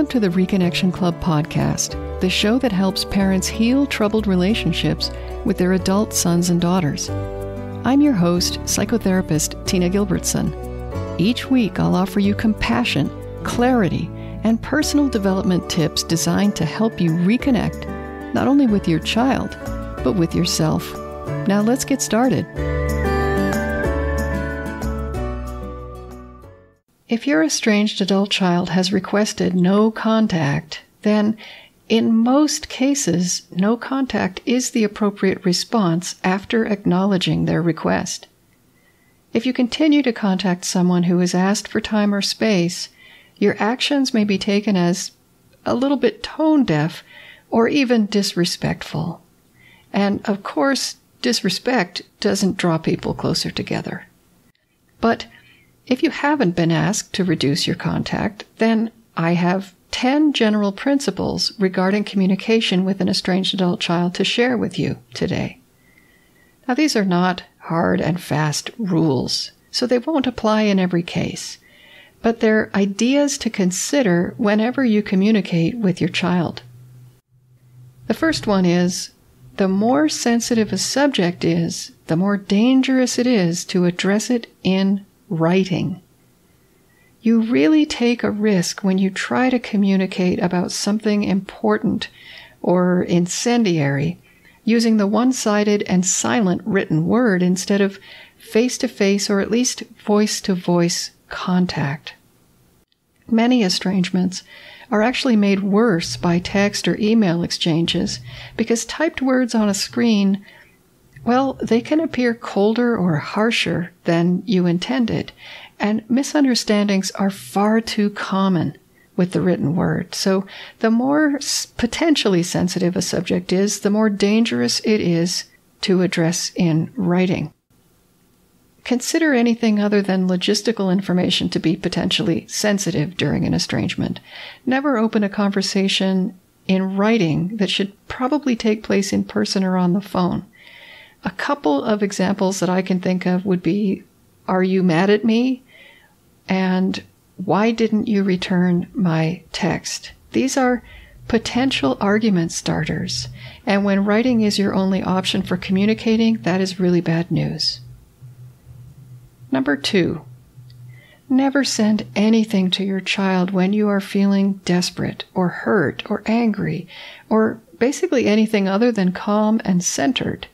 Welcome to the Reconnection Club podcast, the show that helps parents heal troubled relationships with their adult sons and daughters. I'm your host, psychotherapist Tina Gilbertson. Each week, I'll offer you compassion, clarity, and personal development tips designed to help you reconnect, not only with your child, but with yourself. Now let's get started. If your estranged adult child has requested no contact, then in most cases, no contact is the appropriate response after acknowledging their request. If you continue to contact someone who has asked for time or space, your actions may be taken as a little bit tone-deaf or even disrespectful. And of course, disrespect doesn't draw people closer together. But if you haven't been asked to reduce your contact, then I have 10 general principles regarding communication with an estranged adult child to share with you today. Now, these are not hard and fast rules, so they won't apply in every case, but they're ideas to consider whenever you communicate with your child. The first one is, the more sensitive a subject is, the more dangerous it is to address it in writing. You really take a risk when you try to communicate about something important or incendiary using the one-sided and silent written word instead of face-to-face or at least voice-to-voice contact. Many estrangements are actually made worse by text or email exchanges because typed words on a screen, well, they can appear colder or harsher than you intended, and misunderstandings are far too common with the written word. So the more potentially sensitive a subject is, the more dangerous it is to address in writing. Consider anything other than logistical information to be potentially sensitive during an estrangement. Never open a conversation in writing that should probably take place in person or on the phone. A couple of examples that I can think of would be, are you mad at me? And why didn't you return my text? These are potential argument starters. And when writing is your only option for communicating, that is really bad news. Number 2, never send anything to your child when you are feeling desperate or hurt or angry or basically anything other than calm and centered.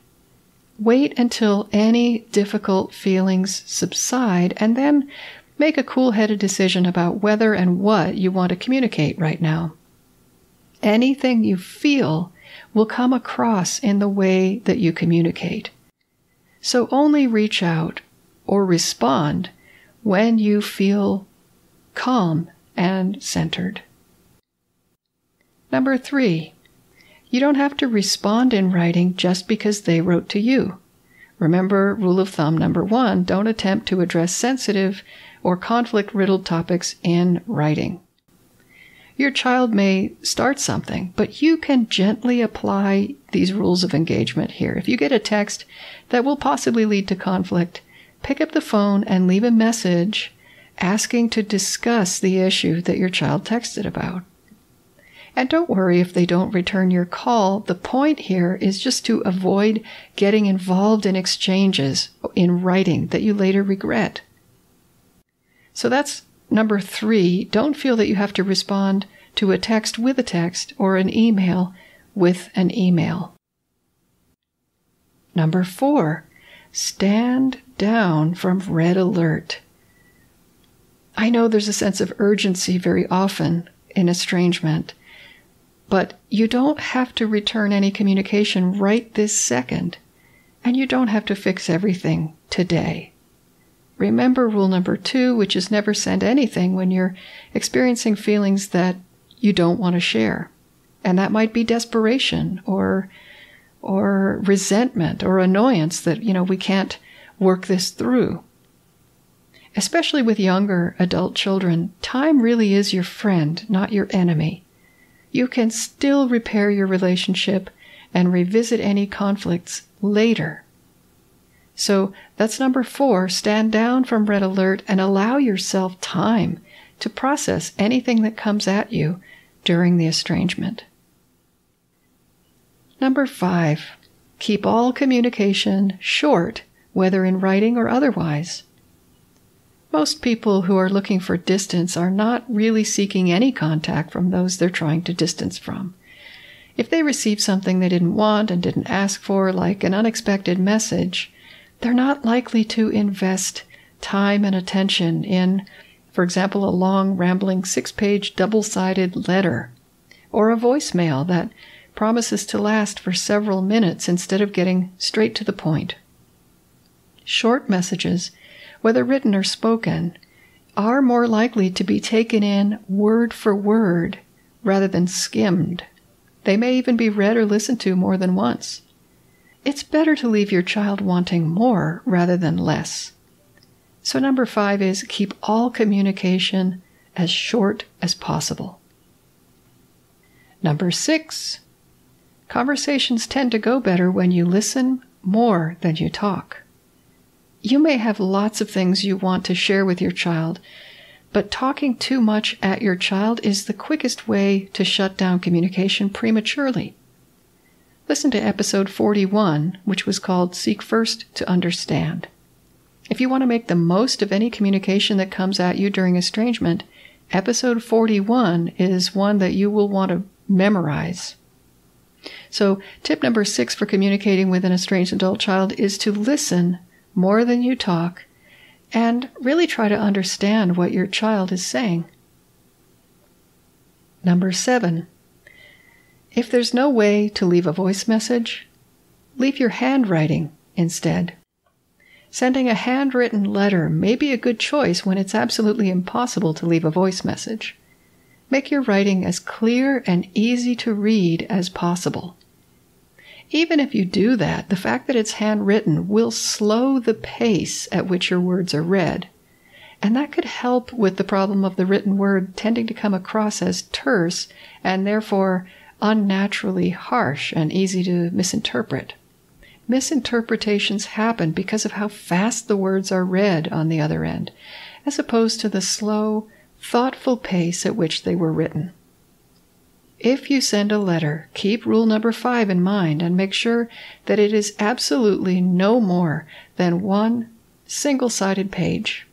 Wait until any difficult feelings subside and then make a cool-headed decision about whether and what you want to communicate right now. Anything you feel will come across in the way that you communicate. So only reach out or respond when you feel calm and centered. Number 3, you don't have to respond in writing just because they wrote to you. Remember rule of thumb number 1, don't attempt to address sensitive or conflict-riddled topics in writing. Your child may start something, but you can gently apply these rules of engagement here. If you get a text that will possibly lead to conflict, pick up the phone and leave a message asking to discuss the issue that your child texted about. And don't worry if they don't return your call. The point here is just to avoid getting involved in exchanges in writing that you later regret. So that's number 3. Don't feel that you have to respond to a text with a text or an email with an email. Number 4, stand down from red alert. I know there's a sense of urgency very often in estrangement, but you don't have to return any communication right this second, and you don't have to fix everything today. Remember rule number 2, which is never send anything when you're experiencing feelings that you don't want to share. And that might be desperation or resentment or annoyance that, we can't work this through. Especially with younger adult children, time really is your friend, not your enemy. You can still repair your relationship and revisit any conflicts later. So that's number 4, stand down from red alert and allow yourself time to process anything that comes at you during the estrangement. Number 5, keep all communication short, whether in writing or otherwise. Most people who are looking for distance are not really seeking any contact from those they're trying to distance from. If they receive something they didn't want and didn't ask for, like an unexpected message, they're not likely to invest time and attention in, for example, a long, rambling 6-page double-sided letter, or a voicemail that promises to last for several minutes instead of getting straight to the point. Short messages, whether written or spoken, are more likely to be taken in word for word rather than skimmed. They may even be read or listened to more than once. It's better to leave your child wanting more rather than less. So number 5 is keep all communication as short as possible. Number 6, conversations tend to go better when you listen more than you talk. You may have lots of things you want to share with your child, but talking too much at your child is the quickest way to shut down communication prematurely. Listen to episode 41, which was called Seek First to Understand. If you want to make the most of any communication that comes at you during estrangement, episode 41 is one that you will want to memorize. So, tip number 6 for communicating with an estranged adult child is to listen more than you talk and really try to understand what your child is saying. Number 7, if there's no way to leave a voice message, leave your handwriting instead. Sending a handwritten letter may be a good choice when it's absolutely impossible to leave a voice message. Make your writing as clear and easy to read as possible. Even if you do that, the fact that it's handwritten will slow the pace at which your words are read, and that could help with the problem of the written word tending to come across as terse and therefore unnaturally harsh and easy to misinterpret. Misinterpretations happen because of how fast the words are read on the other end, as opposed to the slow, thoughtful pace at which they were written. If you send a letter, keep rule number 5 in mind and make sure that it is absolutely no more than one single-sided page.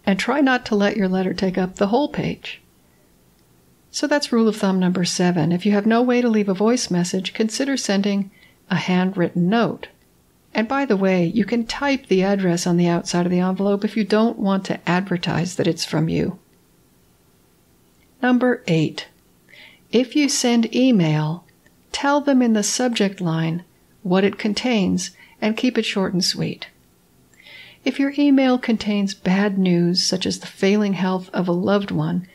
And try not to let your letter take up the whole page. So that's rule of thumb number 7. If you have no way to leave a voice message, consider sending a handwritten note. And by the way, you can type the address on the outside of the envelope if you don't want to advertise that it's from you. Number 8. If you send email, tell them in the subject line what it contains and keep it short and sweet. If your email contains bad news, such as the failing health of a loved one,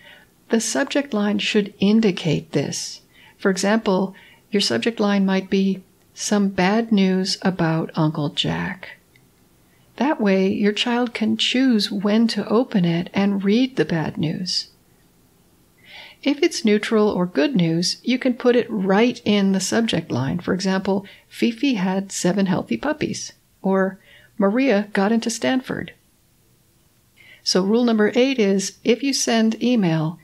the subject line should indicate this. For example, your subject line might be, "Some bad news about Uncle Jack." That way, your child can choose when to open it and read the bad news. If it's neutral or good news, you can put it right in the subject line. For example, Fifi had 7 healthy puppies, or Maria got into Stanford. So rule number 8 is, if you send email,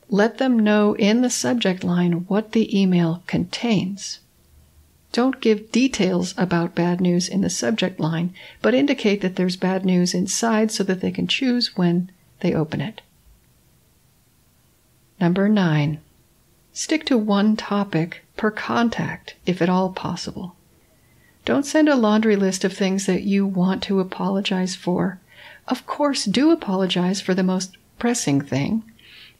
let them know in the subject line what the email contains. Don't give details about bad news in the subject line, but indicate that there's bad news inside so that they can choose when they open it. Number 9, stick to one topic per contact, if at all possible. Don't send a laundry list of things that you want to apologize for. Of course, do apologize for the most pressing thing,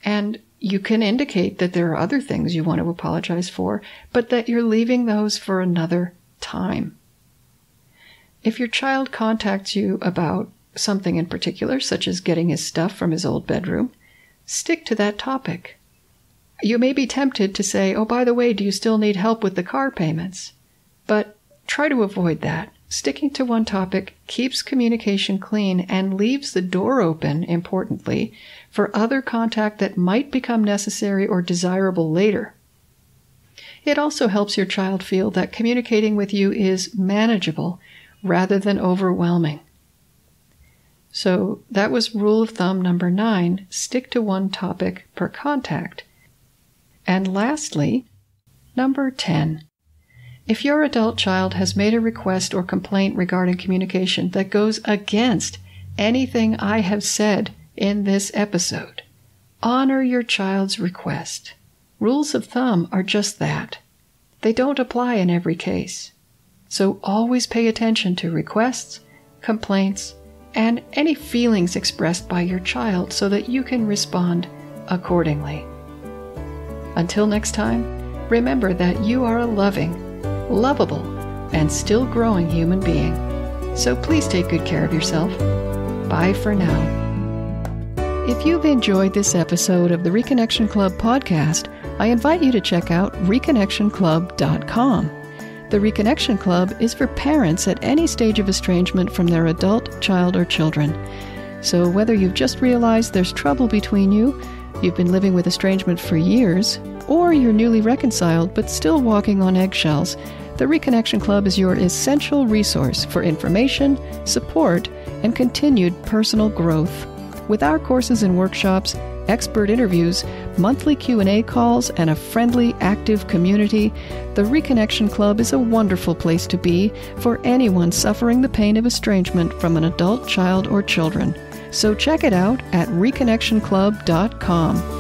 and you can indicate that there are other things you want to apologize for, but that you're leaving those for another time. If your child contacts you about something in particular, such as getting his stuff from his old bedroom, stick to that topic. You may be tempted to say, "Oh, by the way, do you still need help with the car payments?" But try to avoid that. Sticking to one topic keeps communication clean and leaves the door open, importantly, for other contact that might become necessary or desirable later. It also helps your child feel that communicating with you is manageable rather than overwhelming. So that was rule of thumb number 9, stick to one topic per contact. And lastly, number 10. If your adult child has made a request or complaint regarding communication that goes against anything I have said in this episode, honor your child's request. Rules of thumb are just that. They don't apply in every case. So always pay attention to requests, complaints, and any feelings expressed by your child so that you can respond accordingly. Until next time, remember that you are a loving, lovable, and still growing human being. So please take good care of yourself. Bye for now. If you've enjoyed this episode of the Reconnection Club podcast, I invite you to check out reconnectionclub.com. The Reconnection Club is for parents at any stage of estrangement from their adult, child, or children. So whether you've just realized there's trouble between you, you've been living with estrangement for years, or you're newly reconciled but still walking on eggshells, the Reconnection Club is your essential resource for information, support, and continued personal growth. With our courses and workshops, expert interviews, monthly Q&A calls, and a friendly, active community, the Reconnection Club is a wonderful place to be for anyone suffering the pain of estrangement from an adult, child, or children. So check it out at reconnectionclub.com.